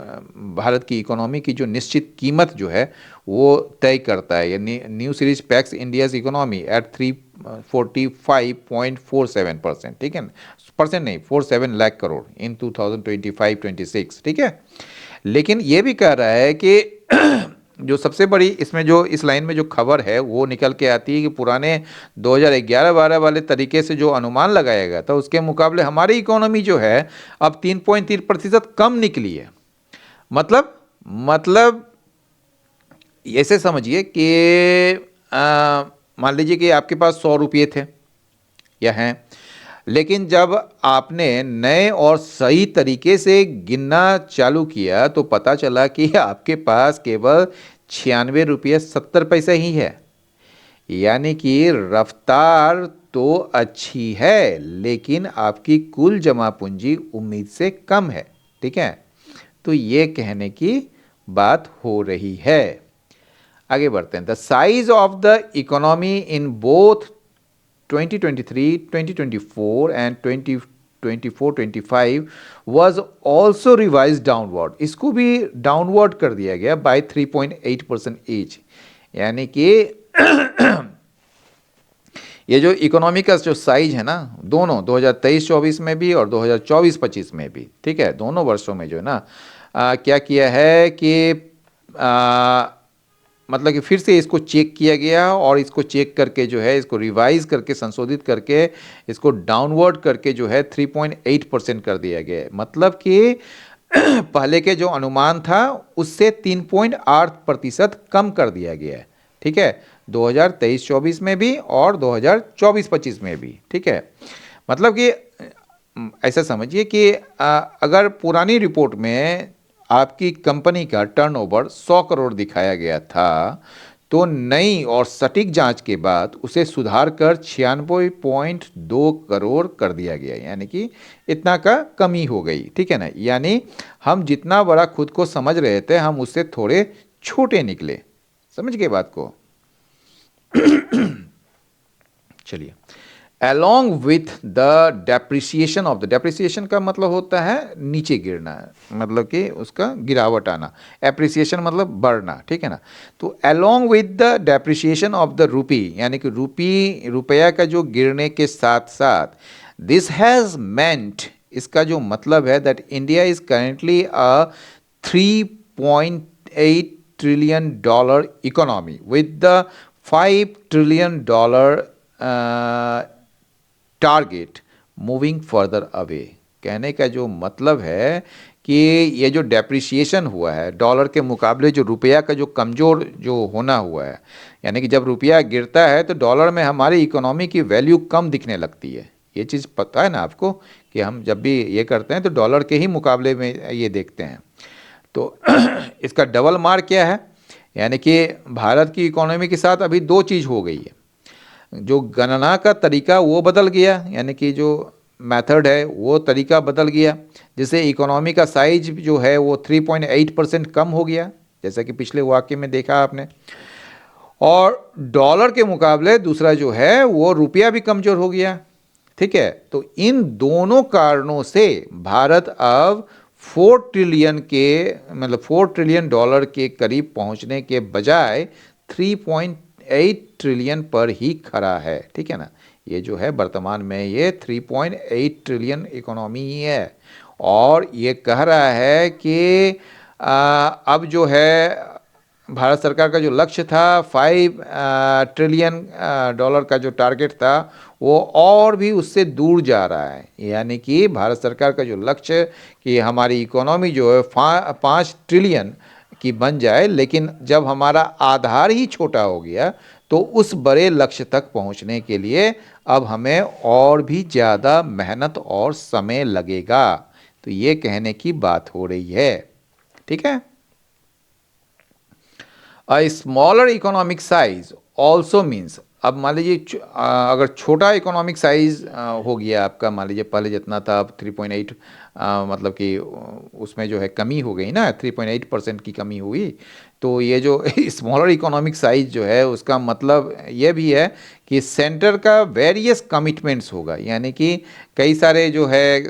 भारत की इकोनॉमी की जो निश्चित कीमत जो है वो तय करता है। यानी new series PACS India's economy eight 45.47%, ठीक है ना, परसेंट नहीं, 47 लाख करोड़ इन 2025-26, ठीक है। लेकिन ये भी कह रहा है कि जो सबसे बड़ी इसमें जो इस लाइन में जो खबर है वो निकल के आती है कि पुराने 2011-12 वाले तरीके से जो अनुमान लगाया गया था उसके मुकाबले हमारी इकोनॉमी जो है अब 3.3% कम निकली है। मतलब ऐसे समझिए कि मान लीजिए कि आपके पास 100 रुपये थे या हैं, लेकिन जब आपने नए और सही तरीके से गिनना चालू किया तो पता चला कि आपके पास केवल 96 रुपये 70 पैसे ही है। यानी कि रफ्तार तो अच्छी है लेकिन आपकी कुल जमा पूंजी उम्मीद से कम है, ठीक है। तो ये कहने की बात हो रही है। आगे बढ़ते हैं। The size of the economy in both 2023, 2024 and 2024-25 was also revised downward। इसको भी डाउनवर्ड कर दिया गया बाय 3.8% ईच। यानी कि ये जो इकोनॉमी का जो साइज है ना, दोनों 2023-24 में भी और 2024-25 में भी, ठीक है, दोनों वर्षों में जो है ना क्या किया है कि मतलब कि फिर से इसको चेक किया गया और इसको चेक करके जो है इसको रिवाइज करके संशोधित करके इसको डाउनवर्ड करके जो है 3.8% कर दिया गया है। मतलब कि पहले के जो अनुमान था उससे 3.8% कम कर दिया गया है, ठीक है, 2023-24 में भी और 2024-25 में भी, ठीक है। मतलब कि ऐसा समझिए कि अगर पुरानी रिपोर्ट में आपकी कंपनी का टर्नओवर 100 करोड़ दिखाया गया था तो नई और सटीक जांच के बाद उसे सुधार कर 96.2 करोड़ कर दिया गया। यानी कि इतना का कमी हो गई, ठीक है ना। यानी हम जितना बड़ा खुद को समझ रहे थे हम उससे थोड़े छोटे निकले। समझ गए बात को? चलिए, along with the depreciation of the, depreciation का मतलब होता है नीचे गिरना, मतलब कि उसका गिरावट आना, appreciation मतलब बढ़ना, ठीक है ना। तो along with the depreciation of the rupee, यानी कि रुपया का जो गिरने के साथ साथ, this has meant, इसका जो मतलब है that India is currently a 3.8 trillion dollar economy with the 5 trillion dollar target moving further away. कहने का जो मतलब है कि ये जो डेप्रिसिएशन हुआ है डॉलर के मुकाबले, जो रुपया का जो कमज़ोर जो होना हुआ है, यानी कि जब रुपया गिरता है तो डॉलर में हमारी इकोनॉमी की वैल्यू कम दिखने लगती है। ये चीज़ पता है ना आपको कि हम जब भी ये करते हैं तो डॉलर के ही मुकाबले में ये देखते हैं। तो इसका डबल मार क्या है, यानी कि भारत की इकोनॉमी के साथ अभी दो चीज़ हो गई है। जो गणना का तरीका वो बदल गया, यानी कि जो मेथड है वो तरीका बदल गया, जिससे इकोनॉमी का साइज जो है वो 3.8% कम हो गया, जैसा कि पिछले वाक्य में देखा आपने। और डॉलर के मुकाबले दूसरा जो है वो रुपया भी कमज़ोर हो गया, ठीक है। तो इन दोनों कारणों से भारत अब 4 ट्रिलियन के, मतलब 4 ट्रिलियन डॉलर के करीब पहुंचने के बजाय 3.8 ट्रिलियन पर ही खड़ा है, ठीक है ना। ये जो है वर्तमान में ये 3.8 ट्रिलियन इकोनॉमी ही है और ये कह रहा है कि अब जो है भारत सरकार का जो लक्ष्य था 5 ट्रिलियन डॉलर का जो टारगेट था वो और भी उससे दूर जा रहा है। यानी कि भारत सरकार का जो लक्ष्य कि हमारी इकोनॉमी जो है 5 ट्रिलियन की बन जाए, लेकिन जब हमारा आधार ही छोटा हो गया तो उस बड़े लक्ष्य तक पहुंचने के लिए अब हमें और भी ज़्यादा मेहनत और समय लगेगा। तो ये कहने की बात हो रही है, ठीक है। अ smaller economic size also means, अब मान लीजिए अगर छोटा इकोनॉमिक साइज हो गया आपका, मान लीजिए पहले जितना था अब 3.8, मतलब कि उसमें जो है कमी हो गई ना, 3.8% की कमी हुई। तो ये जो स्मॉलर इकोनॉमिक साइज जो है उसका मतलब ये भी है कि सेंटर का वेरियस कमिटमेंट्स होगा, यानी कि कई सारे जो है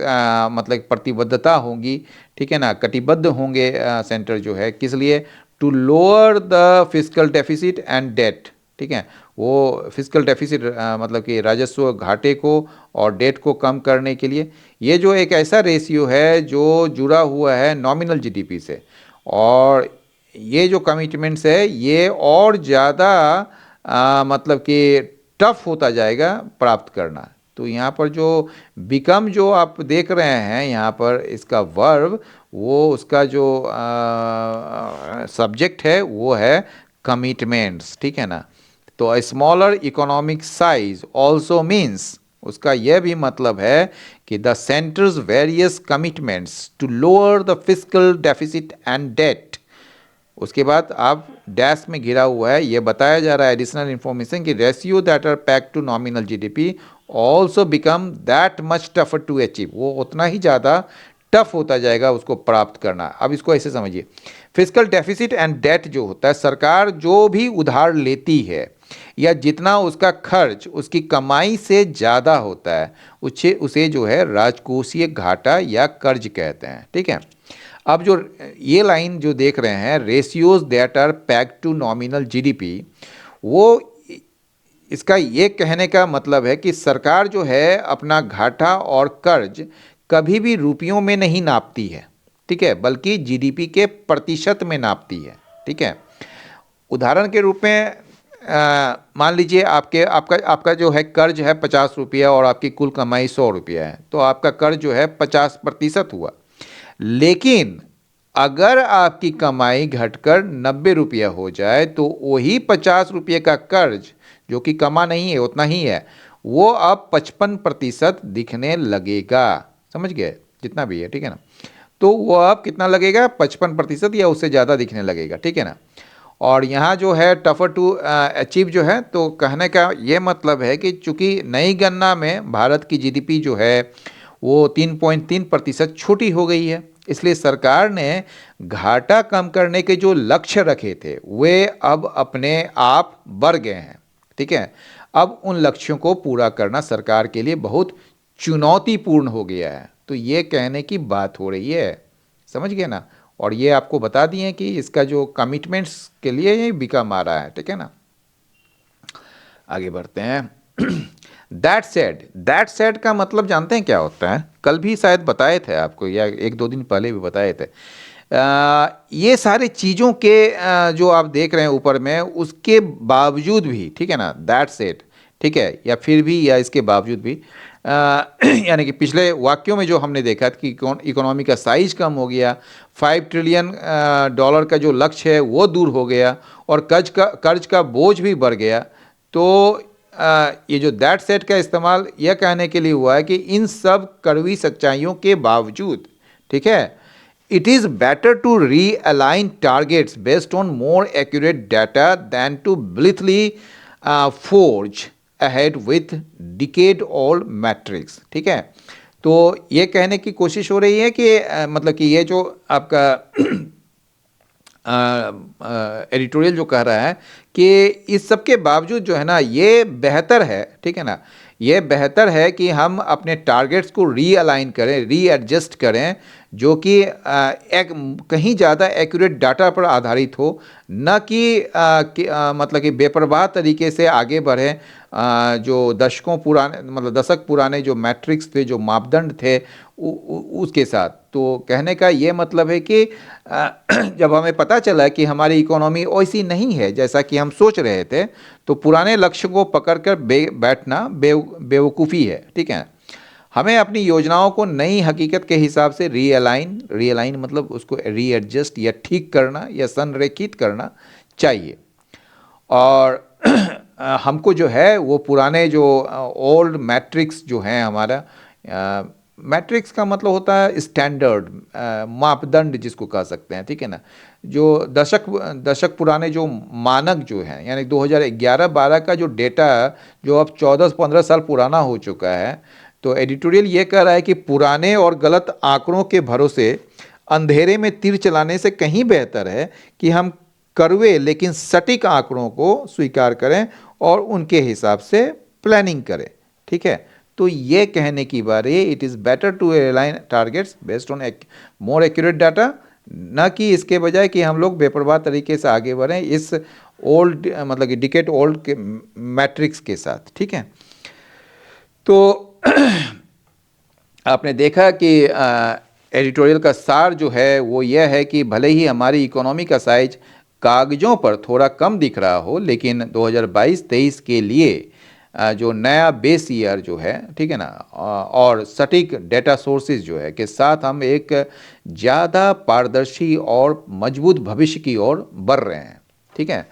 मतलब प्रतिबद्धता होंगी, ठीक है ना, कटिबद्ध होंगे सेंटर जो है, किस लिए, to lower the fiscal deficit and debt, ठीक है, वो फिजिकल डेफिसिट मतलब कि राजस्व घाटे को और डेट को कम करने के लिए। ये जो एक ऐसा रेशियो है जो जुड़ा हुआ है नॉमिनल जीडीपी से, और ये जो कमिटमेंट्स है ये और ज़्यादा मतलब कि टफ होता जाएगा प्राप्त करना। तो यहाँ पर जो बिकम जो आप देख रहे हैं यहाँ पर इसका वर्ब, वो उसका जो सब्जेक्ट है वो है कमिटमेंट्स, ठीक है ना। तो a smaller economic size also means, उसका यह भी मतलब है कि the centre's various commitments to lower the physical deficit and debt. उसके बाद आप डैश में घिरा हुआ है, ये बताया जा रहा है एडिशनल इंफॉर्मेशन कि ratio that are pegged to nominal GDP also become that much tougher to achieve. वो उतना ही ज़्यादा टफ होता जाएगा उसको प्राप्त करना। अब इसको ऐसे समझिए, फिजिकल डेफिसिट एंड डेट जो होता है, सरकार जो भी उधार लेती है या जितना उसका खर्च उसकी कमाई से ज़्यादा होता है उसे उसे जो है राजकोषीय घाटा या कर्ज कहते हैं, ठीक है। अब जो ये लाइन जो देख रहे हैं, ratios that are pegged to nominal GDP, वो इसका ये कहने का मतलब है कि सरकार जो है अपना घाटा और कर्ज कभी भी रुपयों में नहीं नापती है, ठीक है, बल्कि जीडीपी के प्रतिशत में नापती है, ठीक है। उदाहरण के रूप में मान लीजिए आपके आपका आपका जो है कर्ज है 50 रुपया और आपकी कुल कमाई 100 रुपया है, तो आपका कर्ज जो है 50% हुआ। लेकिन अगर आपकी कमाई घटकर 90 रुपया हो जाए तो वही 50 रुपये का कर्ज जो कि कमा नहीं है उतना ही है, वो अब 55% दिखने लगेगा। समझ गए, जितना भी है, ठीक है ना। तो वो अब कितना लगेगा, 55% या उससे ज़्यादा दिखने लगेगा, ठीक है ना। और यहाँ जो है टफर टू अचीव जो है, तो कहने का ये मतलब है कि चूंकि नई गणना में भारत की जीडीपी जो है वो 3.3% छोटी हो गई है, इसलिए सरकार ने घाटा कम करने के जो लक्ष्य रखे थे वे अब अपने आप बढ़ गए हैं, ठीक है। अब उन लक्ष्यों को पूरा करना सरकार के लिए बहुत चुनौतीपूर्ण हो गया है। तो ये कहने की बात हो रही है, समझ गए ना। और ये आपको बता दिए कि इसका जो कमिटमेंट्स के लिए ये बिकम आ रहा है, ठीक है ना। आगे बढ़ते हैं। दैट सेड का मतलब जानते हैं क्या होता है? कल भी शायद बताए थे आपको या एक दो दिन पहले भी बताए थे। ये सारे चीज़ों के जो आप देख रहे हैं ऊपर में, उसके बावजूद भी, ठीक है ना, दैट सेड, ठीक है, या फिर भी या इसके बावजूद भी, यानी कि पिछले वाक्यों में जो हमने देखा कि इकोनॉमी का साइज कम हो गया, 5 ट्रिलियन डॉलर का जो लक्ष्य है वो दूर हो गया और कर्ज का बोझ भी बढ़ गया। तो ये जो दैट सेट का इस्तेमाल यह कहने के लिए हुआ है कि इन सब कड़वी सच्चाइयों के बावजूद, ठीक है, it is better to realign targets based on more accurate data than to blithely forge ahead with decade old metrics, ठीक है। तो ये कहने की कोशिश हो रही है कि मतलब कि ये जो आपका एडिटोरियल जो कह रहा है कि इस सब के बावजूद जो है ना, ये बेहतर है, ठीक है ना, ये बेहतर है कि हम अपने टारगेट्स को रीअलाइन करें, रीएडजस्ट करें, जो कि एक कहीं ज़्यादा एक्यूरेट डाटा पर आधारित हो, न कि मतलब कि बेपरवाह तरीके से आगे बढ़ें। जो दशकों पुराने मतलब दशक पुराने जो मैट्रिक्स थे, जो मापदंड थे, उसके साथ। तो कहने का ये मतलब है कि जब हमें पता चला कि हमारी इकोनॉमी वैसी नहीं है जैसा कि हम सोच रहे थे, तो पुराने लक्ष्य को पकड़कर बैठना बेवकूफ़ी है, ठीक है। हमें अपनी योजनाओं को नई हकीकत के हिसाब से रीअलाइन मतलब उसको रीएडजस्ट या ठीक करना या संरेखित करना चाहिए। और हमको जो है वो पुराने जो ओल्ड मैट्रिक्स जो हैं हमारा, मैट्रिक्स का मतलब होता है स्टैंडर्ड, मापदंड जिसको कह सकते हैं, ठीक है ना। जो दशक पुराने जो मानक जो हैं, यानी 2011-12 का जो डेटा जो अब 14-15 साल पुराना हो चुका है, तो एडिटोरियल ये कह रहा है कि पुराने और गलत आंकड़ों के भरोसे अंधेरे में तीर चलाने से कहीं बेहतर है कि हम कड़वे लेकिन सटीक आंकड़ों को स्वीकार करें और उनके हिसाब से प्लानिंग करें, ठीक है। तो ये कहने की बारी, it is better to align targets based on more accurate data, न कि इसके बजाय कि हम लोग बेपरवाह तरीके से आगे बढ़ें। इस ओल्ड मतलब कि डिकेड ओल्ड के मैट्रिक्स के साथ, ठीक है। तो आपने देखा कि एडिटोरियल का सार जो है वो यह है कि भले ही हमारी इकोनॉमी का साइज कागज़ों पर थोड़ा कम दिख रहा हो, लेकिन 2022-23 के लिए जो नया बेस ईयर जो है, ठीक है ना, और सटीक डेटा सोर्सेज जो है के साथ हम एक ज़्यादा पारदर्शी और मजबूत भविष्य की ओर बढ़ रहे हैं, ठीक है।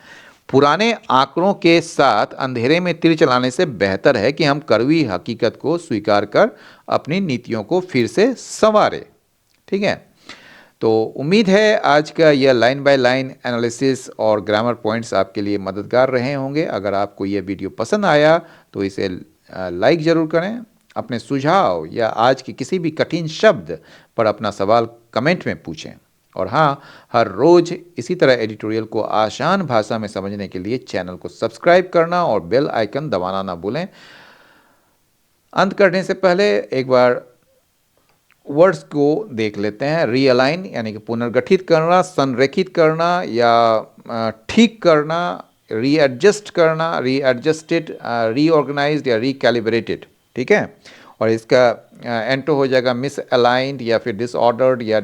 पुराने आंकड़ों के साथ अंधेरे में तीर चलाने से बेहतर है कि हम कड़वी हकीकत को स्वीकार कर अपनी नीतियों को फिर से संवारें, ठीक है। तो उम्मीद है आज का यह लाइन बाय लाइन एनालिसिस और ग्रामर पॉइंट्स आपके लिए मददगार रहे होंगे। अगर आपको यह वीडियो पसंद आया तो इसे लाइक ज़रूर करें। अपने सुझाव या आज के किसी भी कठिन शब्द पर अपना सवाल कमेंट में पूछें। और हाँ, हर रोज़ इसी तरह एडिटोरियल को आसान भाषा में समझने के लिए चैनल को सब्सक्राइब करना और बेल आइकन दबाना ना भूलें। अंत करने से पहले एक बार वर्ड्स को देख लेते हैं। रीअलाइन यानी कि पुनर्गठित करना, संरेखित करना या ठीक करना, रीएडजस्ट करना, रीएडजस्टेड, रीऑर्गेनाइज्ड या रिकैलिब्रेटेड, ठीक है। और इसका एंटो हो जाएगा मिस अलाइंड या फिर डिसऑर्डर्ड या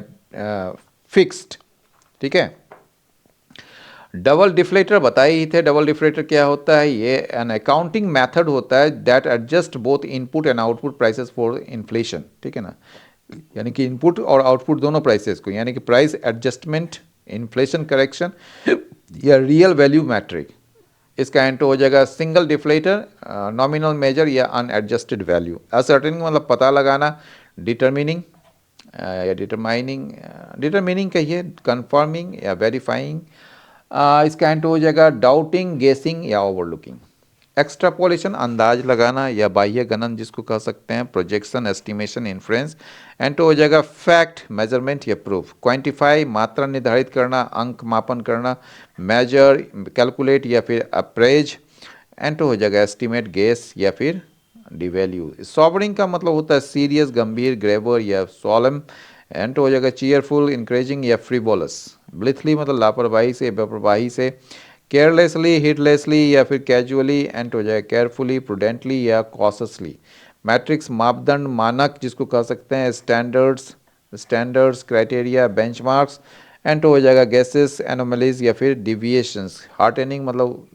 फिक्स्ड, ठीक है। डबल डिफ्लेटर बताए ही थे। डबल डिफ्लेटर क्या होता है? ये एन अकाउंटिंग मेथड होता है that adjust both input and output prices for inflation, ठीक है ना। यानी कि इनपुट और आउटपुट दोनों प्राइसेस को, यानी कि प्राइस एडजस्टमेंट, इन्फ्लेशन करेक्शन या रियल वैल्यू मैट्रिक। इसका एंटो हो जाएगा सिंगल डिफ्लेटर, नॉमिनल मेजर या अनएडजस्टेड वैल्यू। असर्टेनिंग मतलब पता लगाना, डिटरमिनिंग या डिटरमाइनिंग कहिए, कंफर्मिंग या वेरीफाइंग। इसका एंटो हो जाएगा डाउटिंग, गेसिंग या ओवरलुकिंग। एक्स्ट्रापोलेशन अंदाज लगाना या बाह्य गणन जिसको कह सकते हैं, प्रोजेक्शन, एस्टिमेशन, इन्फ्रेंस। एंटो हो जाएगा फैक्ट, मेजरमेंट या प्रूफ। क्वांटिफाई मात्रा निर्धारित करना, अंक मापन करना। मेजर, कैलकुलेट या फिर अप्रेज। एंटो हो जाएगा एस्टिमेट, गेस या फिर डिवैल्यू। सॉबरिंग का मतलब होता है सीरियस, गंभीर, ग्रेवर या सोलम। एंटो हो जाएगा चीयरफुल, इंकरेजिंग या फ्रीबोलस। ब्लिथली मतलब लापरवाही से, बेपरवाही से। केयरलेसली, हिटलेसली या फिर कैजुअली। एंड हो जाए केयरफुली, प्रूडेंटली या कॉशसली। मैट्रिक्स मापदंड, मानक जिसको कह सकते हैं, स्टैंडर्ड्स, क्राइटेरिया, बेंचमार्क्स। एंड हो जाएगा गेसेस, एनोमलीज या फिर डिविएशंस। हार्टेनिंग मतलब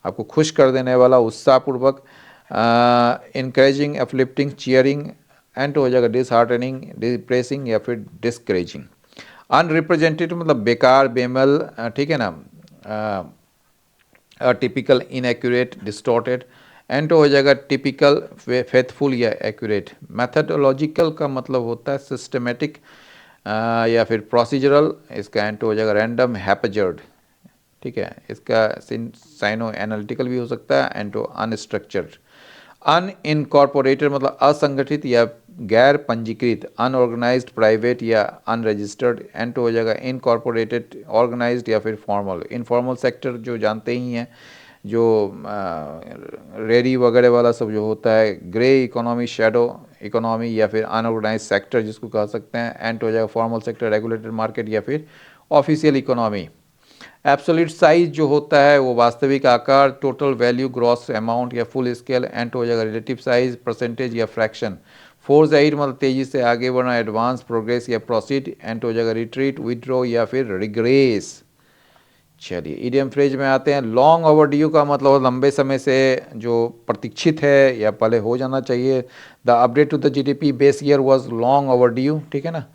आपको खुश कर देने वाला, उत्साहपूर्वक। Encouraging, uplifting, cheering. एंड हो जाएगा डिसहार्टनिंग, डिप्रेसिंग या फिर डिस्करेजिंग। अनरिप्रेजेंटेटिव मतलब बेकार, बेमल, ठीक है ना, टिपिकल, इनएक्यूरेट, डिस्टॉर्टेड। एंड हो जाएगा टिपिकल, फेथफुल या एक्यूरेट। मैथडोलॉजिकल का मतलब होता है सिस्टमेटिक या फिर प्रोसीजरल। इसका एंड हो जाएगा रैंडम, हैपेजर्ड, ठीक है। इसका साइनो एनालिटिकल भी हो सकता है। And unstructured. अनइनकॉर्पोरेटेड मतलब असंगठित या गैर पंजीकृत। अनऑर्गेनाइज्ड, प्राइवेट या अनरजिस्टर्ड। एंड हो जाएगा इनकॉर्पोरेटेड, ऑर्गेनाइज्ड या फिर फॉर्मल। इनफॉर्मल सेक्टर जो जानते ही हैं, जो रेडी वगैरह वाला सब जो होता है। ग्रे इकोनॉमी, शैडो इकोनॉमी या फिर अनऑर्गेनाइज सेक्टर जिसको कह सकते हैं। एंड हो जाएगा फॉर्मल सेक्टर, रेगुलेटेड मार्केट या फिर ऑफिशियल इकोनॉमी। एब्सोल्यूट साइज जो होता है वो वास्तविक आकार, टोटल वैल्यू, ग्रॉस अमाउंट या फुल स्केल। एंड हो जाएगा रिलेटिव साइज, परसेंटेज या फ्रैक्शन। फोर्स एड मतलब तेजी से आगे बढ़ना, एडवांस, प्रोग्रेस या प्रोसीड। एंड हो जाएगा रिट्रीट, विथड्रॉ या फिर रिग्रेस। चलिए इडियम फ्रेज में आते हैं। लॉन्ग ओवरड्यू का मतलब लंबे समय से जो प्रतीक्षित है या पहले हो जाना चाहिए। The update to the GDP base year was long overdue, ठीक है ना,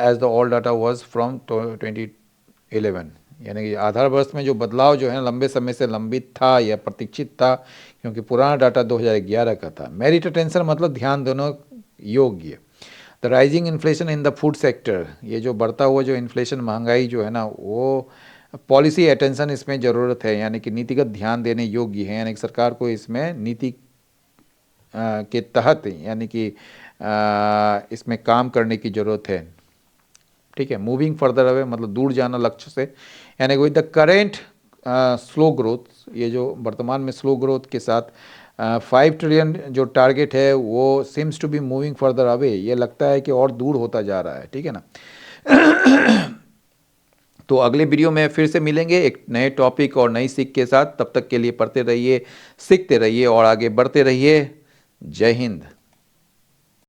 as the all data was from 2011। यानी कि आधार वर्ष में जो बदलाव जो है लंबे समय से लंबित था या प्रतीक्षित था, क्योंकि पुराना डाटा 2011 का था। मेरिट अटेंशन मतलब ध्यान देने योग्य। The rising inflation in the food sector, ये जो बढ़ता हुआ जो इन्फ्लेशन, महंगाई जो है ना, वो पॉलिसी अटेंशन इसमें ज़रूरत है, यानी कि नीतिगत ध्यान देने योग्य है। यानी कि सरकार को इसमें नीति के तहत यानी कि इसमें काम करने की ज़रूरत है, ठीक है। मूविंग फर्दर अवे मतलब दूर जाना लक्ष्य से, यानी कि with the current slow growth, ये जो वर्तमान में स्लो ग्रोथ के साथ 5 ट्रिलियन जो टारगेट है वो seems to be moving further away, ये लगता है कि और दूर होता जा रहा है, ठीक है ना। तो अगले वीडियो में फिर से मिलेंगे एक नए टॉपिक और नई सीख के साथ। तब तक के लिए पढ़ते रहिए, सीखते रहिए और आगे बढ़ते रहिए। जय हिंद।